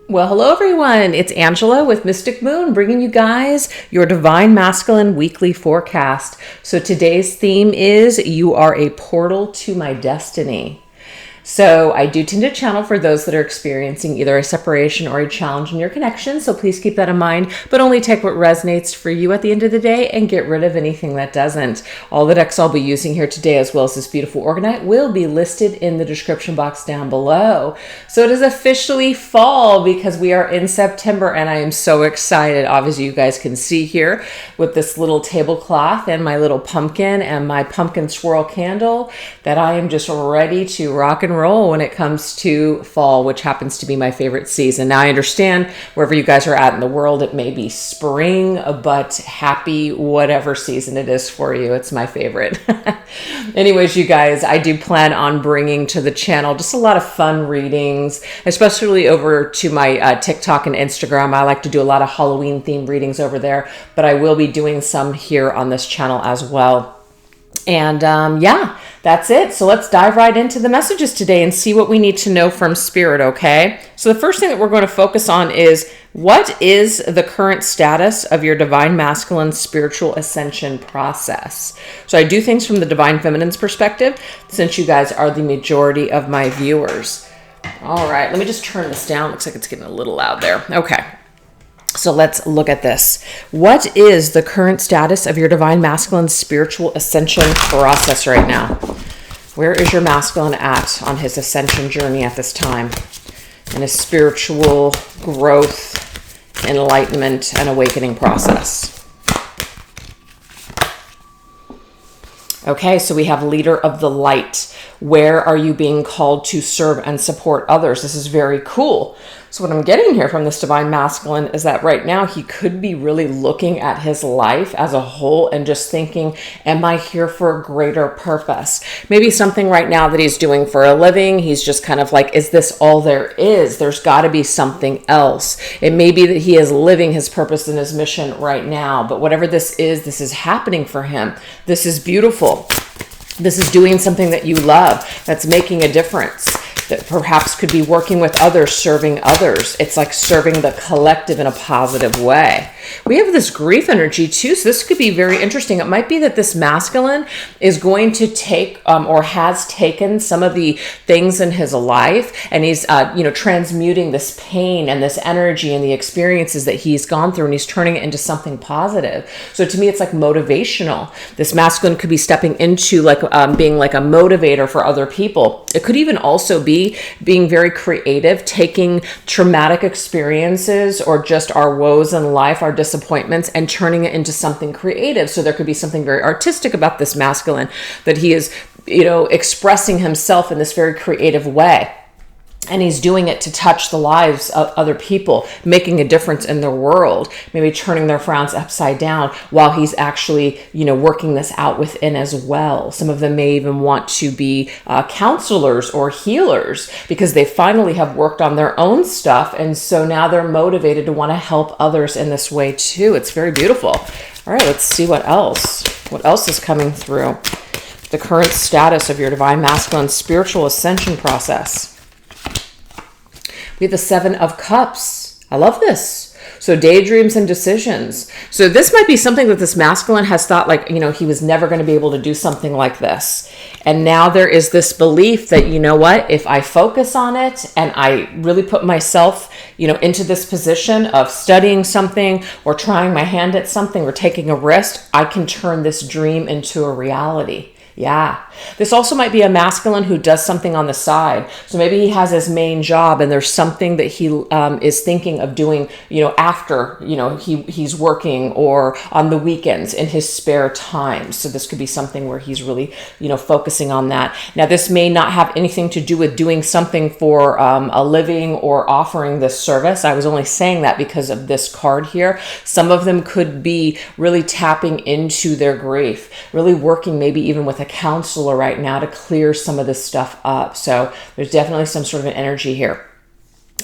Well, hello everyone. It's Angela with Mystic Moon bringing you guys your Divine Masculine weekly forecast. So today's theme is you are a portal to my destiny. So I do tend to channel for those that are experiencing either a separation or a challenge in your connection. So please keep that in mind, but only take what resonates for you at the end of the day and get rid of anything that doesn't. All the decks I'll be using here today, as well as this beautiful Orgonite, will be listed in the description box down below. So it is officially fall because we are in September and I am so excited. Obviously you guys can see here with this little tablecloth and my little pumpkin and my pumpkin swirl candle that I am just ready to rock and roll when it comes to fall, which happens to be my favorite season. Now I understand wherever you guys are at in the world, it may be spring, but happy whatever season it is for you. It's my favorite. Anyways, you guys, I do plan on bringing to the channel just a lot of fun readings, especially over to my TikTok and Instagram. I like to do a lot of Halloween themed readings over there, but I will be doing some here on this channel as well. And yeah, that's it. So let's dive right into the messages today and see what we need to know from Spirit, okay? So the first thing that we're going to focus on is what is the current status of your Divine Masculine spiritual ascension process? So I do things from the Divine Feminine's perspective, since you guys are the majority of my viewers. All right, let me just turn this down. Looks like it's getting a little loud there. Okay. So let's look at this. What is the current status of your Divine Masculine spiritual ascension process right now? Where is your masculine at on his ascension journey at this time? In his spiritual growth, enlightenment, and awakening process. Okay, so we have leader of the light. Where are you being called to serve and support others? This is very cool. So what I'm getting here from this Divine Masculine is that right now he could be really looking at his life as a whole and just thinking, am I here for a greater purpose? Maybe something right now that he's doing for a living, he's just kind of like, is this all there is? There's got to be something else. It may be that he is living his purpose and his mission right now, but whatever this is happening for him. This is beautiful. This is doing something that you love, that's making a difference, that perhaps could be working with others, serving others. It's like serving the collective in a positive way. We have this grief energy too, so this could be very interesting. It might be that this masculine is going to take or has taken some of the things in his life, and he's transmuting this pain and this energy and the experiences that he's gone through, and he's turning it into something positive. So to me, it's like motivational. This masculine could be stepping into like being like a motivator for other people. It could even also be being very creative, taking traumatic experiences or just our woes in life, our disappointments, and turning it into something creative. So there could be something very artistic about this masculine, that he is, expressing himself in this very creative way. And he's doing it to touch the lives of other people, making a difference in the world, maybe turning their frowns upside down while he's actually, working this out within as well. Some of them may even want to be counselors or healers because they finally have worked on their own stuff. And so now they're motivated to want to help others in this way too. It's very beautiful. All right, let's see what else. What else is coming through? The current status of your Divine Masculine spiritual ascension process. We have the Seven of Cups. I love this. So daydreams and decisions. So this might be something that this masculine has thought like, he was never going to be able to do something like this. And now there is this belief that, if I focus on it and I really put myself, into this position of studying something or trying my hand at something or taking a risk, I can turn this dream into a reality. Yeah. This also might be a masculine who does something on the side. So maybe he has his main job and there's something that he is thinking of doing, after, he's working or on the weekends in his spare time. So this could be something where he's really, focusing on that. Now, this may not have anything to do with doing something for a living or offering this service. I was only saying that because of this card here. Some of them could be really tapping into their grief, really working maybe even with a counselor right now to clear some of this stuff up. So there's definitely some sort of an energy here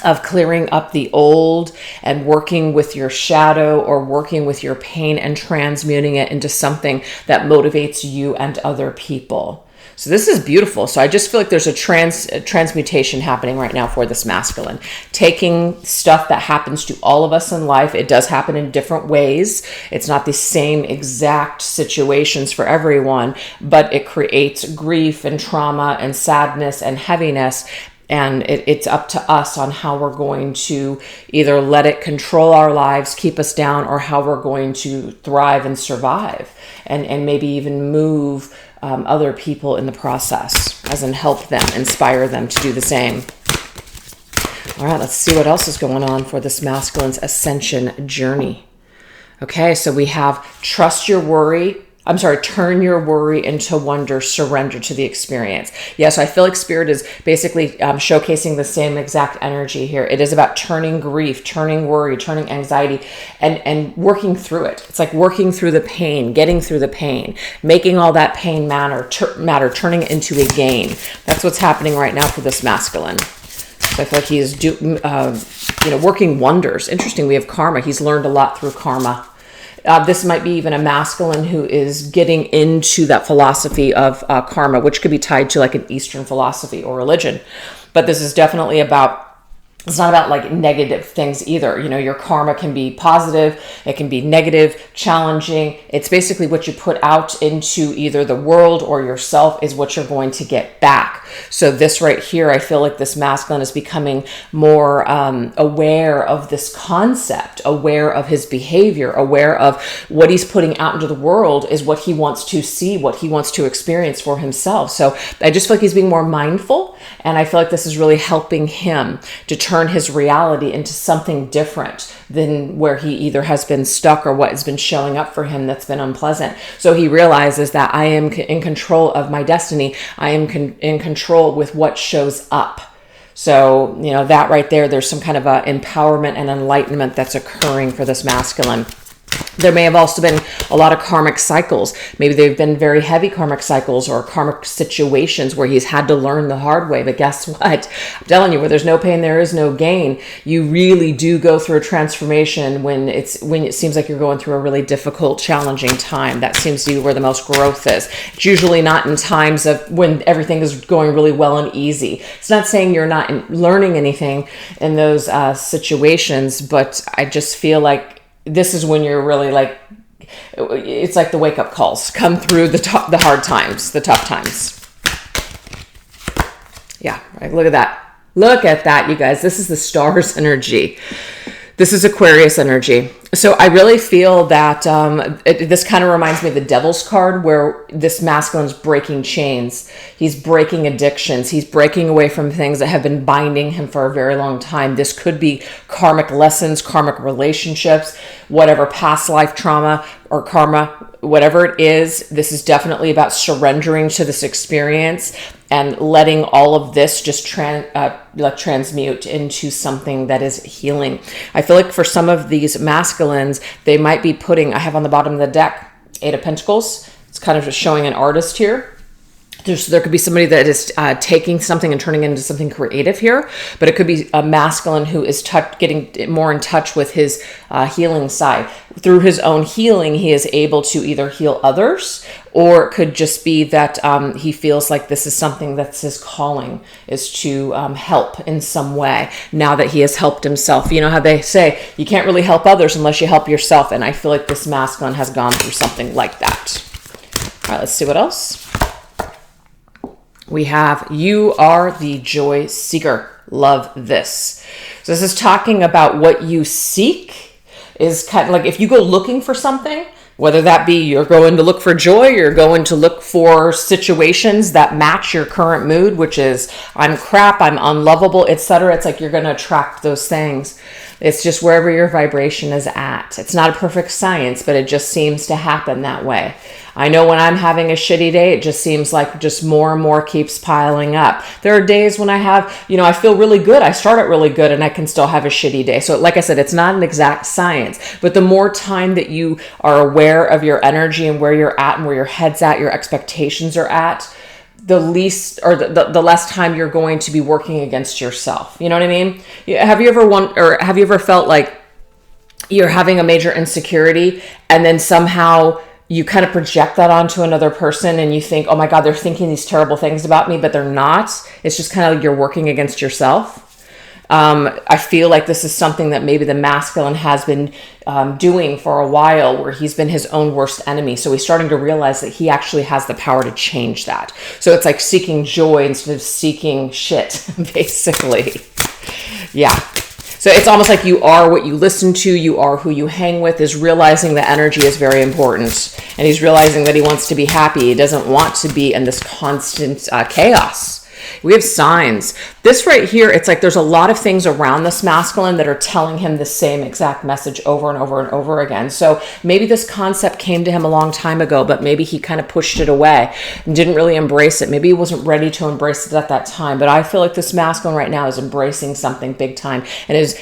of clearing up the old and working with your shadow or working with your pain and transmuting it into something that motivates you and other people. So this is beautiful. So I just feel like there's a transmutation happening right now for this masculine. Taking stuff that happens to all of us in life. It does happen in different ways. It's not the same exact situations for everyone, but it creates grief and trauma and sadness and heaviness. And it's up to us on how we're going to either let it control our lives, keep us down, or how we're going to thrive and survive, and maybe even move other people in the process, as in help them, inspire them to do the same. All right, let's see what else is going on for this masculine's ascension journey. Okay, so we have turn your worry into wonder, surrender to the experience. Yeah, so I feel like Spirit is basically showcasing the same exact energy here. It is about turning grief, turning worry, turning anxiety, and working through it. It's like working through the pain, getting through the pain, making all that pain matter, turning it into a gain. That's what's happening right now for this masculine. So I feel like he is working wonders. Interesting, we have karma. He's learned a lot through karma. This might be even a masculine who is getting into that philosophy of karma, which could be tied to like an Eastern philosophy or religion. But this is definitely it's not about like negative things either. Your karma can be positive, it can be negative, challenging. It's basically what you put out into either the world or yourself is what you're going to get back. So this right here, I feel like this masculine is becoming more aware of this concept, aware of his behavior, aware of what he's putting out into the world is what he wants to see, what he wants to experience for himself. So I just feel like he's being more mindful, and I feel like this is really helping him to turn his reality into something different than where he either has been stuck or what has been showing up for him that's been unpleasant. So he realizes that I am in control of my destiny. I am in control with what shows up. So, that right there, there's some kind of empowerment and enlightenment that's occurring for this masculine. There may have also been a lot of karmic cycles. Maybe they've been very heavy karmic cycles or karmic situations where he's had to learn the hard way. But guess what? I'm telling you, where there's no pain, there is no gain. You really do go through a transformation when it seems like you're going through a really difficult, challenging time. That seems to be where the most growth is. It's usually not in times of when everything is going really well and easy. It's not saying you're not learning anything in those situations, but I just feel like this is when you're really it's like the wake-up calls come through the hard times, the tough times. Yeah, right. Look at that. Look at that, you guys. This is the stars energy. This is Aquarius energy. So I really feel that this kind of reminds me of the Devil's card, where this masculine's breaking chains. He's breaking addictions. He's breaking away from things that have been binding him for a very long time. This could be karmic lessons, karmic relationships, whatever, past life trauma or karma, whatever it is. This is definitely about surrendering to this experience and letting all of this just transmute into something that is healing. I feel like for some of these masculines, they might be putting, I have on the bottom of the deck, Eight of Pentacles. It's kind of just showing an artist here. There could be somebody that is taking something and turning it into something creative here, but it could be a masculine who is getting more in touch with his healing side. Through his own healing, he is able to either heal others, or it could just be that he feels like this is something that's his calling, is to help in some way now that he has helped himself. You know how they say you can't really help others unless you help yourself, and I feel like this masculine has gone through something like that. All right, let's see what else. We have, you are the joy seeker. Love this. So this is talking about what you seek is kind of like if you go looking for something, whether that be you're going to look for joy, you're going to look for situations that match your current mood, which is I'm crap, I'm unlovable, etc. It's like you're going to attract those things. It's just wherever your vibration is at. It's not a perfect science, but it just seems to happen that way. I know when I'm having a shitty day, it just seems like just more and more keeps piling up. There are days when I have, I feel really good. I start out really good and I can still have a shitty day. So like I said, it's not an exact science, but the more time that you are aware of your energy and where you're at and where your head's at, your expectations are at, the least or the less time you're going to be working against yourself. You know what I mean? Have you ever felt like you're having a major insecurity and then somehow you kind of project that onto another person and you think, oh my God, they're thinking these terrible things about me, but they're not. It's just kind of like you're working against yourself. I feel like this is something that maybe the masculine has been doing for a while, where he's been his own worst enemy. So he's starting to realize that he actually has the power to change that. So it's like seeking joy instead of seeking shit, basically. Yeah. So it's almost like you are what you listen to, you are who you hang with, is realizing that energy is very important. And he's realizing that he wants to be happy. He doesn't want to be in this constant chaos. We have signs. This right here, it's like there's a lot of things around this masculine that are telling him the same exact message over and over and over again. So maybe this concept came to him a long time ago, but maybe he kind of pushed it away and didn't really embrace it. Maybe he wasn't ready to embrace it at that time. But I feel like this masculine right now is embracing something big time and is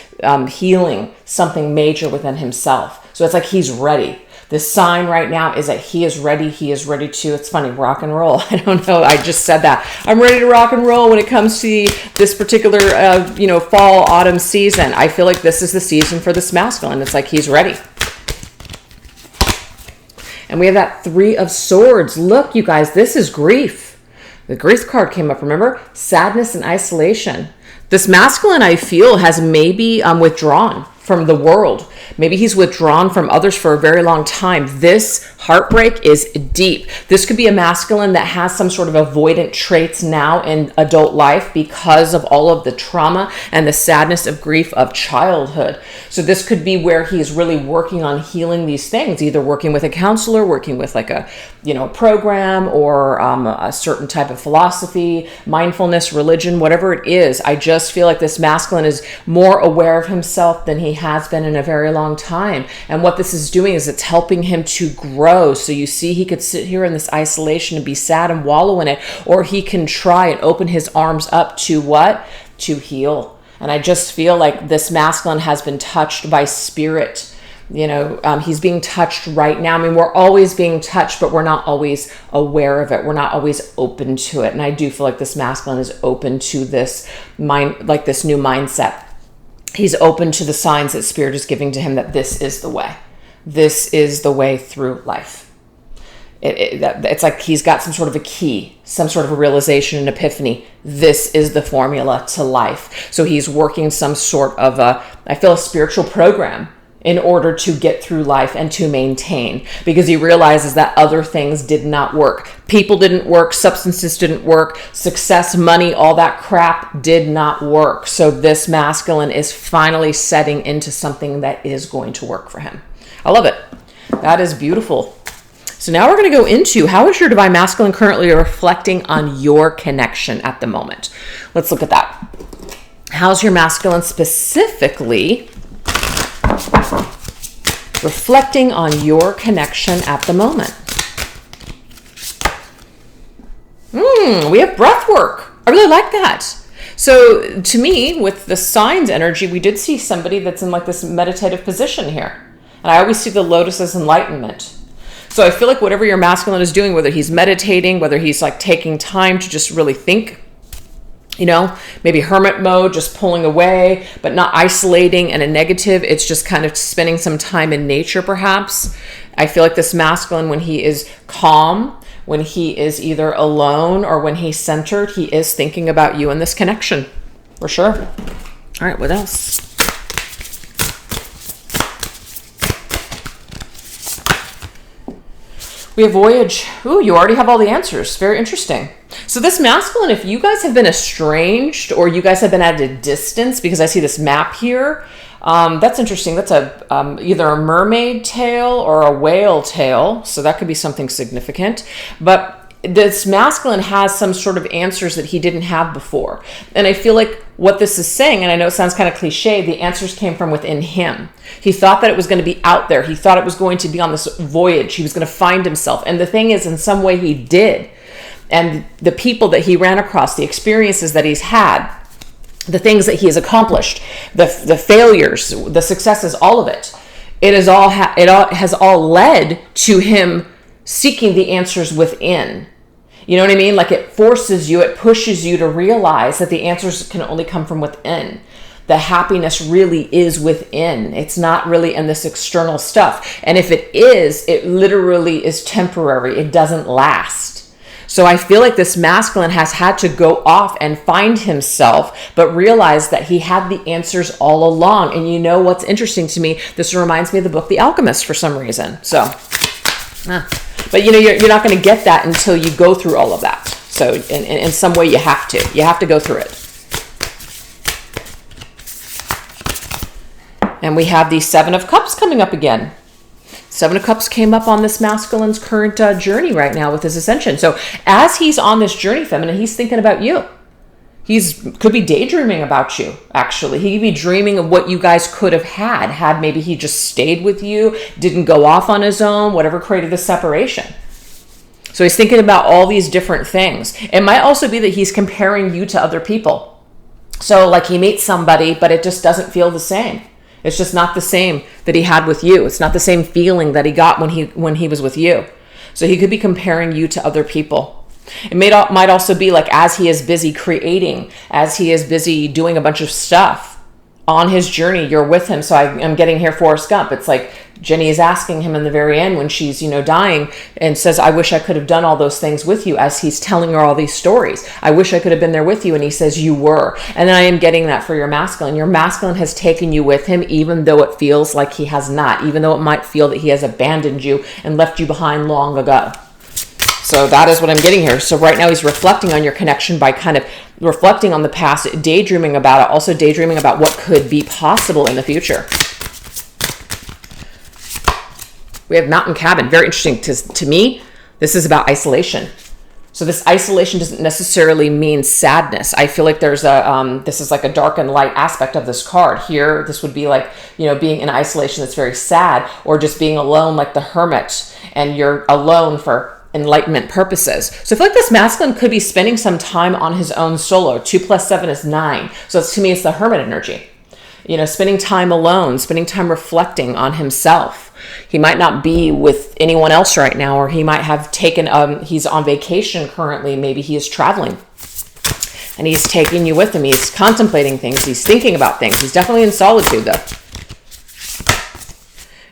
healing something major within himself. So it's like he's ready. The sign right now is that he is ready. He is ready to, it's funny, rock and roll. I don't know. I just said that. I'm ready to rock and roll when it comes to this particular, fall, autumn season. I feel like this is the season for this masculine. It's like he's ready. And we have that 3 of Swords. Look, you guys, this is grief. The grief card came up, remember? Sadness and isolation. This masculine, I feel, has maybe withdrawn from the world. Maybe he's withdrawn from others for a very long time. This heartbreak is deep. This could be a masculine that has some sort of avoidant traits now in adult life because of all of the trauma and the sadness of grief of childhood. So this could be where he's really working on healing these things, either working with a counselor, working with like a program, or a certain type of philosophy, mindfulness, religion, whatever it is. I just feel like this masculine is more aware of himself than he has been in a very long time. And what this is doing is it's helping him to grow. So you see, he could sit here in this isolation and be sad and wallow in it, or he can try and open his arms up to what? To heal. And I just feel like this masculine has been touched by spirit. He's being touched right now. I mean, we're always being touched, but we're not always aware of it. We're not always open to it. And I do feel like this masculine is open to this mind, like this new mindset. He's open to the signs that spirit is giving to him, that this is the way. This is the way through life. It's like he's got some sort of a key, some sort of a realization, an epiphany. This is the formula to life. So he's working some sort of a spiritual program in order to get through life and to maintain, because he realizes that other things did not work. People didn't work, substances didn't work, success, money, all that crap did not work. So this masculine is finally setting into something that is going to work for him. I love it. That is beautiful. So now we're going to go into, how is your divine masculine currently reflecting on your connection at the moment? Let's look at that. How's your masculine specifically reflecting on your connection at the moment? We have breath work. I really like that. So to me, with the signs energy, we did see somebody that's in like this meditative position here. And I always see the lotus as enlightenment. So I feel like whatever your masculine is doing, whether he's meditating, whether he's like taking time to just really think, maybe hermit mode, just pulling away, but not isolating in a negative. It's just kind of spending some time in nature, perhaps. I feel like this masculine, when he is calm, when he is either alone or when he's centered, he is thinking about you and this connection, for sure. All right, what else? We have voyage. Ooh, you already have all the answers. Very interesting. So this masculine, if you guys have been estranged or you guys have been at a distance, because I see this map here, that's interesting. That's either a mermaid tail or a whale tail. So that could be something significant. But this masculine has some sort of answers that he didn't have before. And I feel like what this is saying, and I know it sounds kind of cliche, the answers came from within him. He thought that it was going to be out there. He thought it was going to be on this voyage. He was going to find himself. And the thing is, in some way he did. And the people that he ran across, the experiences that he's had, the things that he has accomplished, the failures, the successes, all of it, it has all led to him seeking the answers within. You know what I mean? Like it forces you, it pushes you to realize that the answers can only come from within. the happiness really is within. It's not really in this external stuff. And if it is, it literally is temporary. It doesn't last. So I feel like this masculine has had to go off and find himself, but realize that he had the answers all along. And you know what's interesting to me? This reminds me of the book The Alchemist for some reason. So, but you know, you're not going to get that until you go through all of that. So in some way you have to. You have to go through it. And we have the Seven of Cups coming up again. Seven of Cups came up on this masculine's current journey right now with his ascension. So as he's on this journey, feminine, he's thinking about you. Could be daydreaming about you, actually. He could be dreaming of what you guys could have had maybe he just stayed with you, didn't go off on his own, whatever created the separation. So he's thinking about all these different things. It might also be that he's comparing you to other people. So like he meets somebody, but it just doesn't feel the same. It's just not the same that he had with you. It's not the same feeling that he got when he was with you. So he could be comparing you to other people. It might also be like as he is busy creating, as he is busy doing a bunch of stuff on his journey, you're with him. So I'm getting here Forrest Gump. It's like Jenny is asking him in the very end when she's, dying and says, I wish I could have done all those things with you, as he's telling her all these stories. I wish I could have been there with you. And he says, you were. And then I am getting that for your masculine. Your masculine has taken you with him, even though it feels like he has not, even though it might feel that he has abandoned you and left you behind long ago. So that is what I'm getting here. So right now he's reflecting on your connection by kind of reflecting on the past, daydreaming about it, also daydreaming about what could be possible in the future. We have Mountain Cabin. Very interesting. To me, this is about isolation. So this isolation doesn't necessarily mean sadness. I feel like there's this is like a dark and light aspect of this card. Here, this would be like, being in isolation that's very sad, or just being alone like the hermit, and you're alone for enlightenment purposes. So I feel like this masculine could be spending some time on his own solo. 2 + 7 is 9. So to me, it's the hermit energy. Spending time alone, spending time reflecting on himself. He might not be with anyone else right now, or he might have taken, he's on vacation currently. Maybe he is traveling and he's taking you with him. He's contemplating things. He's thinking about things. He's definitely in solitude though.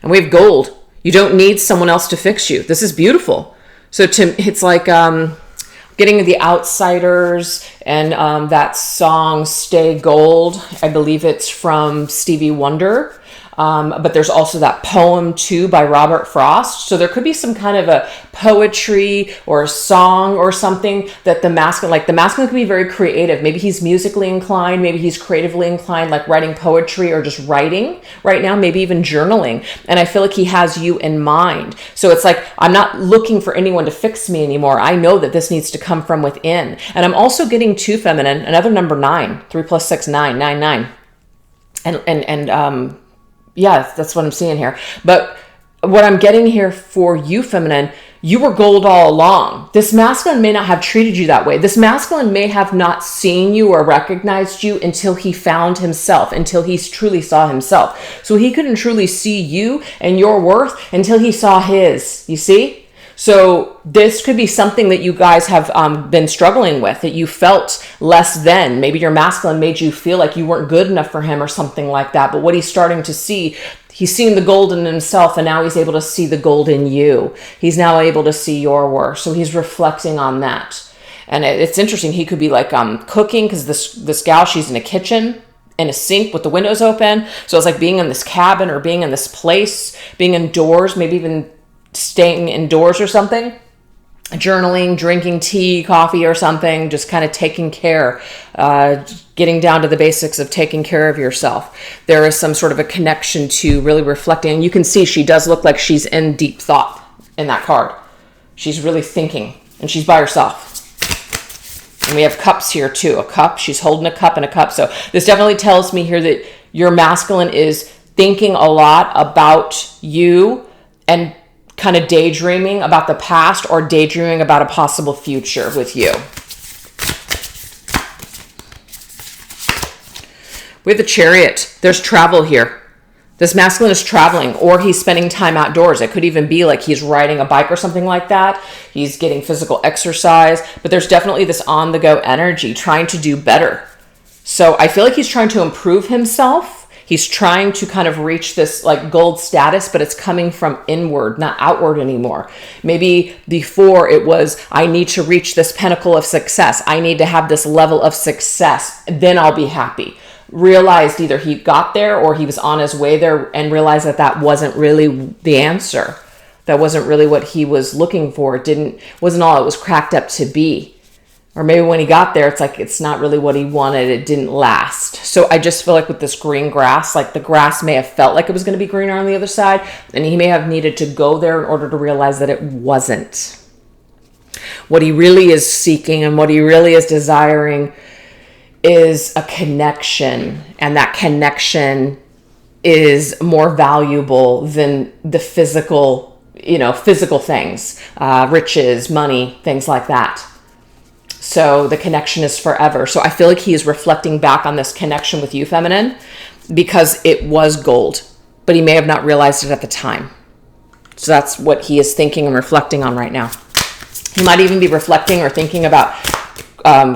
And we have gold. You don't need someone else to fix you. This is beautiful. So it's like getting The Outsiders and that song Stay Gold. I believe it's from Stevie Wonder. But there's also that poem too by Robert Frost. So there could be some kind of a poetry or a song or something that the masculine could be very creative. Maybe he's musically inclined. Maybe he's creatively inclined, like writing poetry or just writing right now, maybe even journaling. And I feel like he has you in mind. So it's like, I'm not looking for anyone to fix me anymore. I know that this needs to come from within. And I'm also getting too feminine, another number 9, 3 + 6, 9, 9, 9. And yeah, that's what I'm seeing here. But what I'm getting here for you, feminine, you were gold all along. This masculine may not have treated you that way. This masculine may have not seen you or recognized you until he found himself, until he truly saw himself. So he couldn't truly see you and your worth until he saw his, you see? So this could be something that you guys have been struggling with, that you felt less than. Maybe your masculine made you feel like you weren't good enough for him or something like that. But what he's starting to see, he's seen the gold in himself, and now he's able to see the gold in you. He's now able to see your worth. So he's reflecting on that. And it's interesting. He could be like cooking, because this gal, she's in a kitchen in a sink with the windows open. So it's like being in this cabin or being in this place, being indoors, maybe even staying indoors or something, journaling, drinking tea, coffee or something, just kind of taking care, getting down to the basics of taking care of yourself. There is some sort of a connection to really reflecting. And you can see she does look like she's in deep thought in that card. She's really thinking, and she's by herself. And we have cups here too, a cup. She's holding a cup and a cup. So this definitely tells me here that your masculine is thinking a lot about you and kind of daydreaming about the past, or daydreaming about a possible future with you. We have the Chariot. There's travel here. This masculine is traveling, or he's spending time outdoors. It could even be like he's riding a bike or something like that. He's getting physical exercise, but there's definitely this on-the-go energy, trying to do better. So I feel like he's trying to improve himself. He's trying to kind of reach this like gold status, but it's coming from inward, not outward anymore. Maybe before it was, I need to reach this pinnacle of success. I need to have this level of success. Then I'll be happy. Realized either he got there or he was on his way there and realized that that wasn't really the answer. That wasn't really what he was looking for. It wasn't all it was cracked up to be. Or maybe when he got there, it's like, it's not really what he wanted. It didn't last. So I just feel like with this green grass, like the grass may have felt like it was going to be greener on the other side. And he may have needed to go there in order to realize that it wasn't. What he really is seeking and what he really is desiring is a connection. And that connection is more valuable than the physical things, riches, money, things like that. So the connection is forever. So I feel like he is reflecting back on this connection with you, feminine, because it was gold, but he may have not realized it at the time. So that's what he is thinking and reflecting on right now. He might even be reflecting or thinking about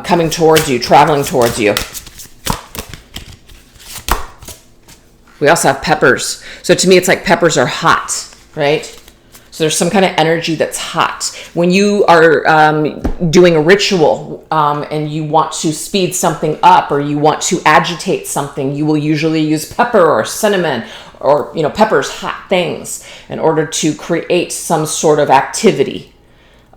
coming towards you, traveling towards you. We also have peppers. So to me, it's like peppers are hot, right? So there's some kind of energy that's hot. When you are doing a ritual and you want to speed something up or you want to agitate something, you will usually use pepper or cinnamon or, peppers, hot things, in order to create some sort of activity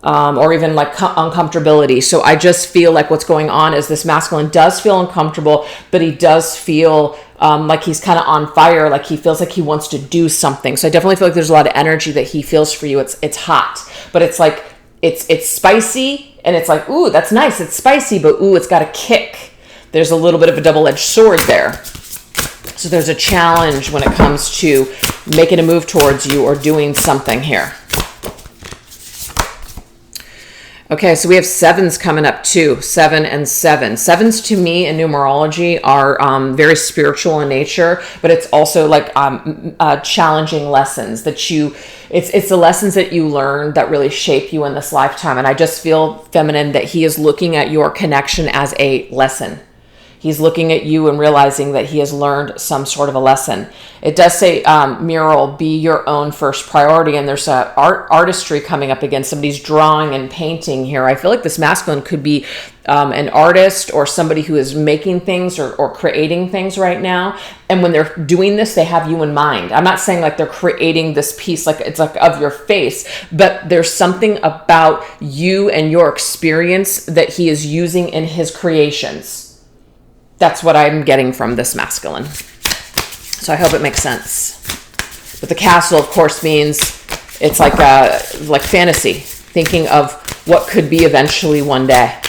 or even like uncomfortability. So I just feel like what's going on is this masculine does feel uncomfortable, but he does feel like he's kind of on fire, like he feels like he wants to do something. So I definitely feel like there's a lot of energy that he feels for you. It's hot, but it's like, it's spicy, and it's like, ooh, that's nice. It's spicy, but ooh, it's got a kick. There's a little bit of a double-edged sword there. So there's a challenge when it comes to making a move towards you or doing something here. Okay, so we have sevens coming up too. 7 and 7. Sevens to me in numerology are very spiritual in nature, but it's also like challenging lessons that it's the lessons that you learn that really shape you in this lifetime. And I just feel, feminine, that he is looking at your connection as a lesson. He's looking at you and realizing that he has learned some sort of a lesson. It does say, mural, be your own first priority. And there's artistry coming up again. Somebody's drawing and painting here. I feel like this masculine could be an artist or somebody who is making things or creating things right now. And when they're doing this, they have you in mind. I'm not saying like they're creating this piece like it's like of your face, but there's something about you and your experience that he is using in his creations. That's what I'm getting from this masculine. So I hope it makes sense. But the castle, of course, means it's like fantasy, thinking of what could be eventually one day.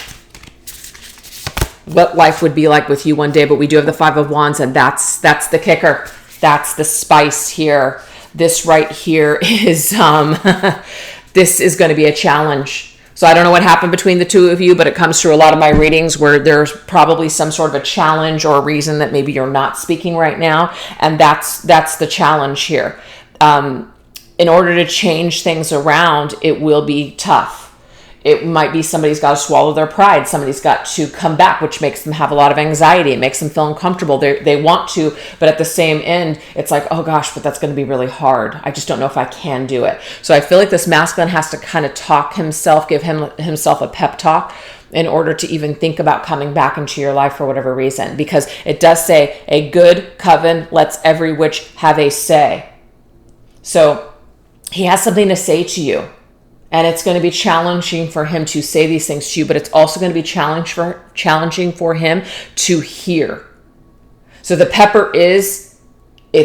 What life would be like with you one day. But we do have the 5 of Wands, and that's the kicker. That's the spice here. This right here is this is going to be a challenge. So I don't know what happened between the two of you, but it comes through a lot of my readings where there's probably some sort of a challenge or a reason that maybe you're not speaking right now. And that's the challenge here. In order to change things around, it will be tough. It might be somebody's got to swallow their pride. Somebody's got to come back, which makes them have a lot of anxiety. It makes them feel uncomfortable. They want to, but at the same end, it's like, oh gosh, but that's going to be really hard. I just don't know if I can do it. So I feel like this masculine has to kind of talk himself, give himself a pep talk in order to even think about coming back into your life for whatever reason. Because it does say, a good coven lets every witch have a say. So he has something to say to you. And it's going to be challenging for him to say these things to you, but it's also going to be challenging for him to hear. So the pepper it's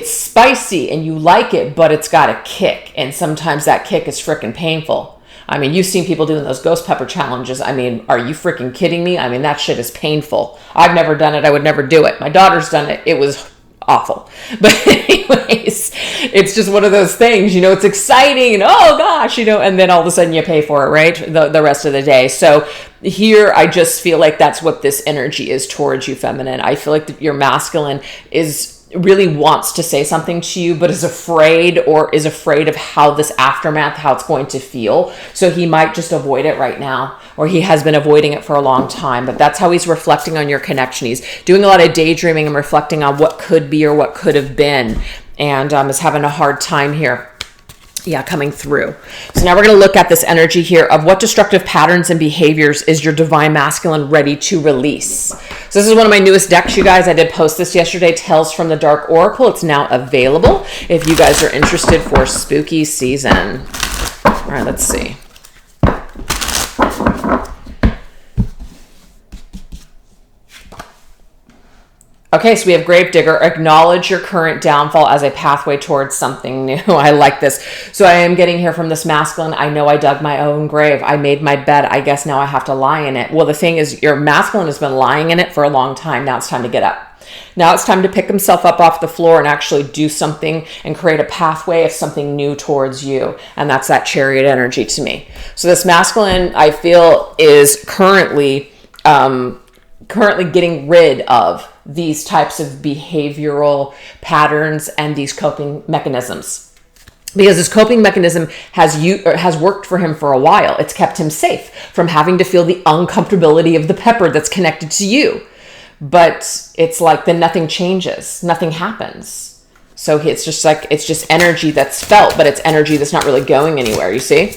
spicy and you like it, but it's got a kick. And sometimes that kick is freaking painful. I mean, you've seen people doing those ghost pepper challenges. I mean, are you freaking kidding me? I mean, that shit is painful. I've never done it. I would never do it. My daughter's done it. It was awful. But anyways, it's just one of those things, it's exciting and oh gosh, and then all of a sudden you pay for it, right? The rest of the day. So here, I just feel like that's what this energy is towards you, feminine. I feel like your masculine is really wants to say something to you, but is afraid of how this aftermath, how it's going to feel. So he might just avoid it right now, or he has been avoiding it for a long time. But that's how he's reflecting on your connection. He's doing a lot of daydreaming and reflecting on what could be or what could have been, and is having a hard time here. Yeah, coming through. So now we're going to look at this energy here of what destructive patterns and behaviors is your divine masculine ready to release. So this is one of my newest decks, you guys. I did post this yesterday, Tales from the Dark Oracle. It's now available if you guys are interested for spooky season. All right, let's see. Okay, so we have Gravedigger. Acknowledge your current downfall as a pathway towards something new. I like this. So I am getting here from this masculine. I know I dug my own grave. I made my bed. I guess now I have to lie in it. Well, the thing is, your masculine has been lying in it for a long time. Now it's time to get up. Now it's time to pick himself up off the floor and actually do something and create a pathway of something new towards you. And that's that Chariot energy to me. So this masculine, I feel, is currently getting rid of these types of behavioral patterns and these coping mechanisms, because this coping mechanism has worked for him for a while. It's kept him safe from having to feel the uncomfortability of the pepper that's connected to you. But it's like then nothing changes, nothing happens. So it's just energy that's felt, but it's energy that's not really going anywhere, you see?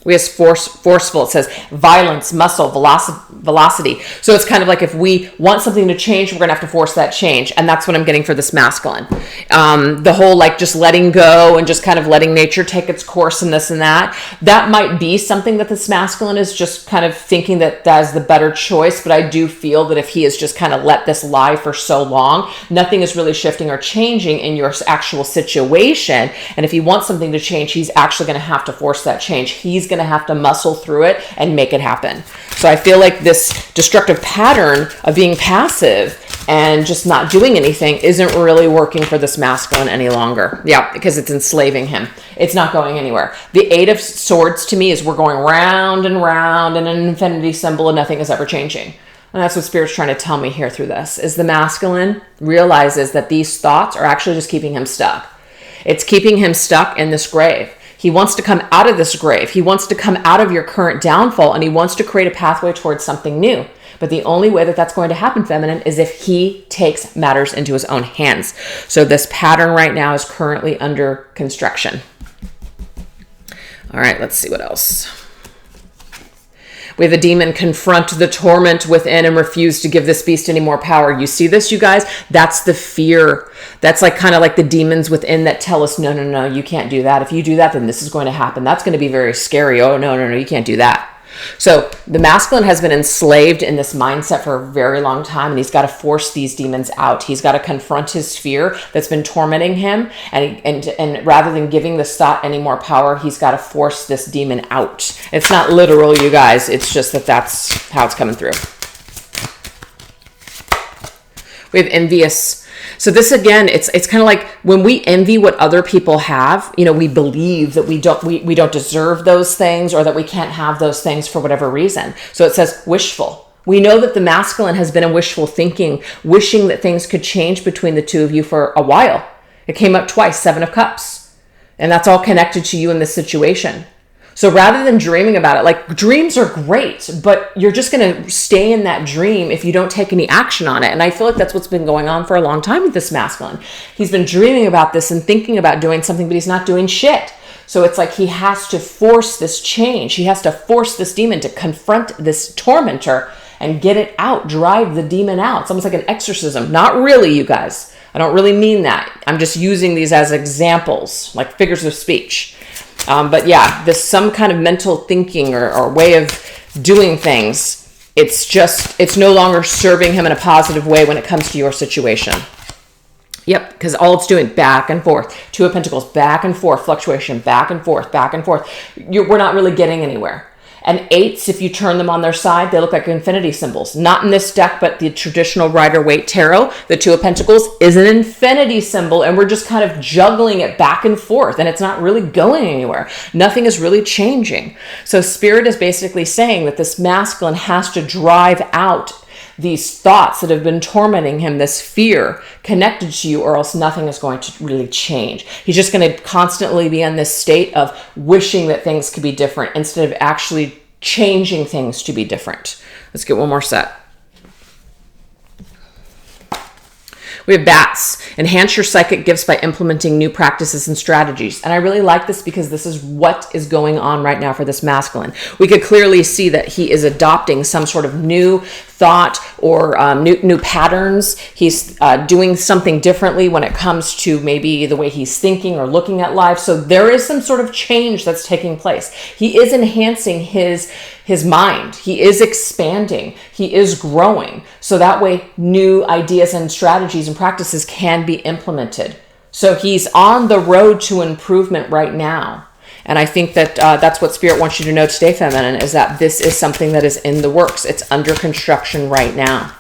We have forceful. It says violence, muscle, velocity. So it's kind of like if we want something to change, we're going to have to force that change. And that's what I'm getting for this masculine. The whole like just letting go and just kind of letting nature take its course and this and that. That might be something that this masculine is just kind of thinking that is the better choice. But I do feel that if he has just kind of let this lie for so long, nothing is really shifting or changing in your actual situation. And if he wants something to change, he's actually going to have to force that change. He's going to have to muscle through it and make it happen. So I feel like this destructive pattern of being passive and just not doing anything isn't really working for this masculine any longer. Yeah, because it's enslaving him. It's not going anywhere. The Eight of Swords to me is we're going round and round in an infinity symbol and nothing is ever changing. And that's what Spirit's trying to tell me here through this, is the masculine realizes that these thoughts are actually just keeping him stuck. It's keeping him stuck in this grave. He wants to come out of this grave. He wants to come out of your current downfall, and he wants to create a pathway towards something new. But the only way that that's going to happen, feminine, is if he takes matters into his own hands. So this pattern right now is currently under construction. All right, let's see what else. We have a demon, confront the torment within and refuse to give this beast any more power. You see this, you guys? That's the fear. That's like kind of like the demons within that tell us, no, no, no, you can't do that. If you do that, then this is going to happen. That's going to be very scary. Oh, no, no, no, you can't do that. So the masculine has been enslaved in this mindset for a very long time, and he's got to force these demons out. He's got to confront his fear that's been tormenting him, and rather than giving this thought any more power, he's got to force this demon out. It's not literal, you guys. It's just that's how it's coming through. We have envious. So this again, it's kind of like when we envy what other people have, we believe that we don't deserve those things, or that we can't have those things for whatever reason. So it says wishful. We know that the masculine has been in wishful thinking, wishing that things could change between the two of you for a while. It came up twice, 7 of Cups. And that's all connected to you in this situation. So rather than dreaming about it, like dreams are great, but you're just going to stay in that dream if you don't take any action on it. And I feel like that's what's been going on for a long time with this masculine. He's been dreaming about this and thinking about doing something, but he's not doing shit. So it's like he has to force this change. He has to force this demon to confront this tormentor and get it out, drive the demon out. It's almost like an exorcism. Not really, you guys. I don't really mean that. I'm just using these as examples, like figures of speech. But yeah, this some kind of mental thinking or way of doing things. It's no longer serving him in a positive way when it comes to your situation. Yep, because all it's doing, back and forth. 2 of Pentacles, back and forth, fluctuation, back and forth, back and forth. We're not really getting anywhere. And 8s, if you turn them on their side, they look like infinity symbols. Not in this deck, but the traditional Rider-Waite Tarot. The 2 of Pentacles is an infinity symbol, and we're just kind of juggling it back and forth, and it's not really going anywhere. Nothing is really changing. So Spirit is basically saying that this masculine has to drive out these thoughts that have been tormenting him, this fear connected to you, or else nothing is going to really change. He's just going to constantly be in this state of wishing that things could be different instead of actually changing things to be different. Let's get one more set. We have bats. Enhance your psychic gifts by implementing new practices and strategies. And I really like this because this is what is going on right now for this masculine. We could clearly see that he is adopting some sort of new thought or new patterns. He's doing something differently when it comes to maybe the way he's thinking or looking at life. So there is some sort of change that's taking place. He is enhancing his mind. He is expanding. He is growing. So that way new ideas and strategies and practices can be implemented. So he's on the road to improvement right now. And I think that that's what Spirit wants you to know today, Feminine, is that this is something that is in the works. It's under construction right now.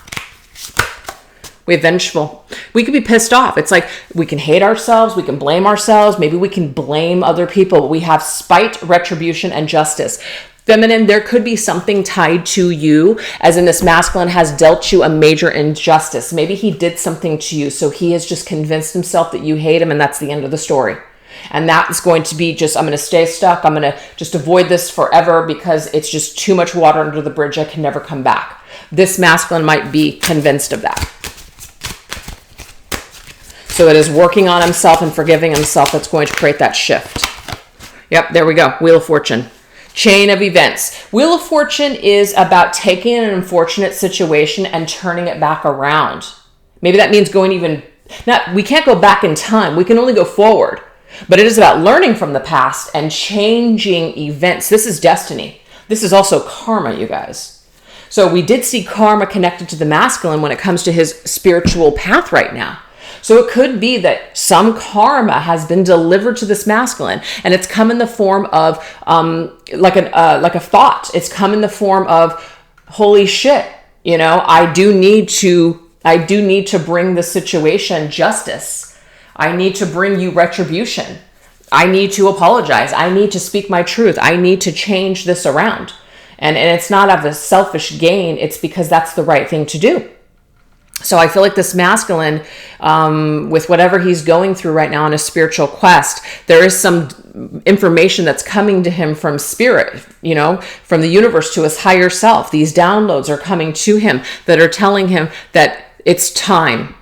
We have vengeful. We could be pissed off. It's like we can hate ourselves. We can blame ourselves. Maybe we can blame other people. We have spite, retribution, and justice. Feminine, there could be something tied to you, as in this masculine has dealt you a major injustice. Maybe he did something to you, so he has just convinced himself that you hate him, and that's the end of the story. And that's going to be just, I'm going to stay stuck. I'm going to just avoid this forever because it's just too much water under the bridge. I can never come back. This masculine might be convinced of that. So it is working on himself and forgiving himself that's going to create that shift. Yep, there we go. Wheel of Fortune. Chain of events. Wheel of Fortune is about taking an unfortunate situation and turning it back around. Maybe that means going even, we can't go back in time. We can only go forward. But it is about learning from the past and changing events. This is destiny. This is also karma, you guys. So we did see karma connected to the masculine when it comes to his spiritual path right now. So it could be that some karma has been delivered to this masculine, and it's come in the form of like a thought. It's come in the form of, holy shit, I do need to bring the situation justice. I need to bring you retribution. I need to apologize. I need to speak my truth. I need to change this around. And it's not of a selfish gain. It's because that's the right thing to do. So I feel like this masculine, with whatever he's going through right now on a spiritual quest, there is some information that's coming to him from spirit, from the universe to his higher self. These downloads are coming to him that are telling him that it's time.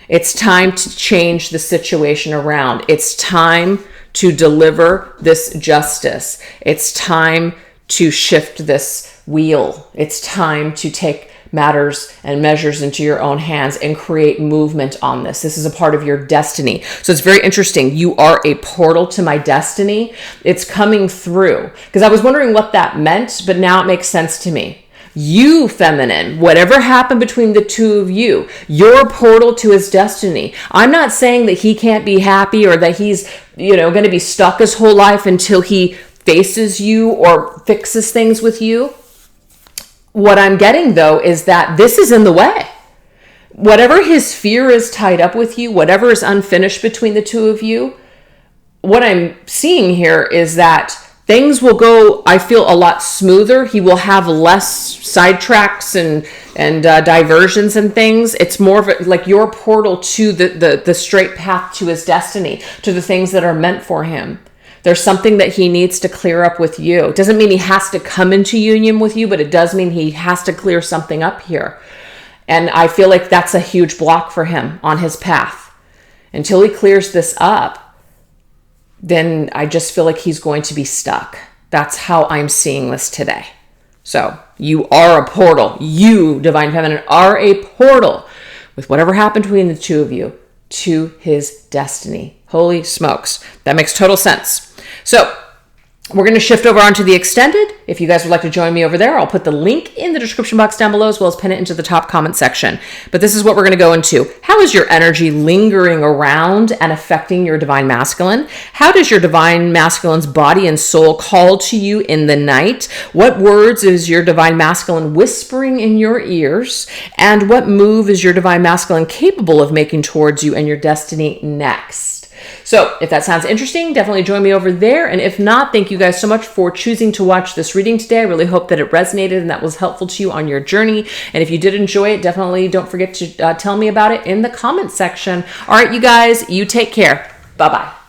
It's time to change the situation around. It's time to deliver this justice. It's time to shift this wheel. It's time to take matters and measures into your own hands and create movement on this. This is a part of your destiny. So it's very interesting. You are a portal to my destiny. It's coming through. Because I was wondering what that meant, but now it makes sense to me. You, feminine, whatever happened between the two of you, your portal to his destiny. I'm not saying that he can't be happy or that he's, going to be stuck his whole life until he faces you or fixes things with you. What I'm getting, though, is that this is in the way. Whatever his fear is tied up with you, whatever is unfinished between the two of you, what I'm seeing here is that things will go, I feel, a lot smoother. He will have less sidetracks and diversions and things. It's more of like your portal to the straight path to his destiny, to the things that are meant for him. There's something that he needs to clear up with you. It doesn't mean he has to come into union with you, but it does mean he has to clear something up here. And I feel like that's a huge block for him on his path. Until he clears this up, then I just feel like he's going to be stuck. That's how I'm seeing this today. So you are a portal. You, Divine Feminine, are a portal with whatever happened between the two of you to his destiny. Holy smokes. That makes total sense. So we're going to shift over onto the extended. If you guys would like to join me over there, I'll put the link in the description box down below, as well as pin it into the top comment section. But this is what we're going to go into. How is your energy lingering around and affecting your divine masculine? How does your divine masculine's body and soul call to you in the night? What words is your divine masculine whispering in your ears? And what move is your divine masculine capable of making towards you and your destiny next? So if that sounds interesting, definitely join me over there. And if not, thank you guys so much for choosing to watch this reading today. I really hope that it resonated and that was helpful to you on your journey. And if you did enjoy it, definitely don't forget to tell me about it in the comments section. All right, you guys, you take care. Bye-bye.